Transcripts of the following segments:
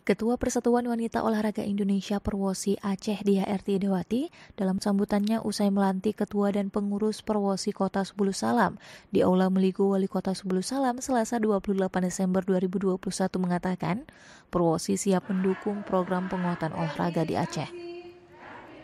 Ketua Persatuan Wanita Olahraga Indonesia Perwosi Aceh Diah Dewati dalam sambutannya usai melantik Ketua dan Pengurus Perwosi Kota Sebulu Salam di Aula Meligo Wali Kota Sebulu Salam Selasa 28 Desember 2021 mengatakan Perwosi siap mendukung program penguatan olahraga di Aceh.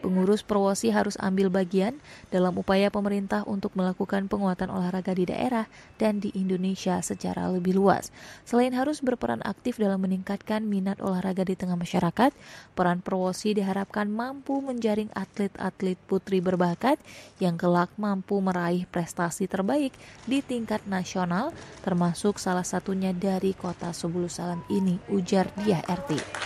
Pengurus Perwosi harus ambil bagian dalam upaya pemerintah untuk melakukan penguatan olahraga di daerah dan di Indonesia secara lebih luas. Selain harus berperan aktif dalam meningkatkan minat olahraga di tengah masyarakat, peran Perwosi diharapkan mampu menjaring atlet-atlet putri berbakat yang kelak mampu meraih prestasi terbaik di tingkat nasional, termasuk salah satunya dari Kota Sebulu Salam ini, ujar Diah RT.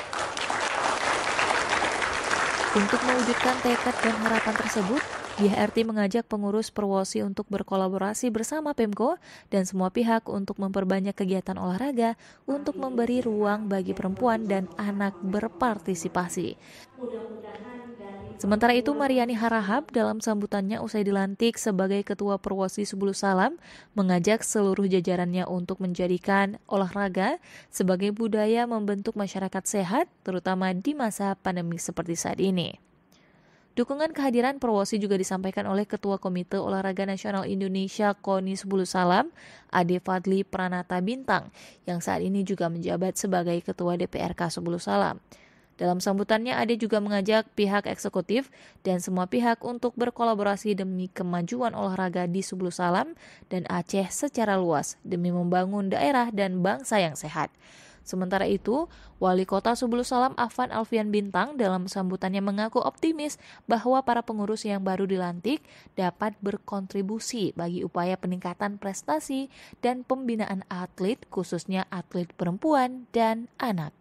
Untuk mewujudkan tekad dan harapan tersebut, Diah RT mengajak pengurus Perwosi untuk berkolaborasi bersama Pemko dan semua pihak untuk memperbanyak kegiatan olahraga untuk memberi ruang bagi perempuan dan anak berpartisipasi. Sementara itu, Mariani Harahap dalam sambutannya usai dilantik sebagai Ketua Perwosi Sebulu Salam mengajak seluruh jajarannya untuk menjadikan olahraga sebagai budaya membentuk masyarakat sehat, terutama di masa pandemi seperti saat ini. Dukungan kehadiran Perwosi juga disampaikan oleh Ketua Komite Olahraga Nasional Indonesia KONI Sebulu Salam, Ade Fadli Pranata Bintang, yang saat ini juga menjabat sebagai Ketua DPRK Sebulu Salam. Dalam sambutannya, Ade juga mengajak pihak eksekutif dan semua pihak untuk berkolaborasi demi kemajuan olahraga di Sebulu Salam dan Aceh secara luas demi membangun daerah dan bangsa yang sehat. Sementara itu, Wali Kota Sebulu Salam Afan Alfian Bintang dalam sambutannya mengaku optimis bahwa para pengurus yang baru dilantik dapat berkontribusi bagi upaya peningkatan prestasi dan pembinaan atlet, khususnya atlet perempuan dan anak.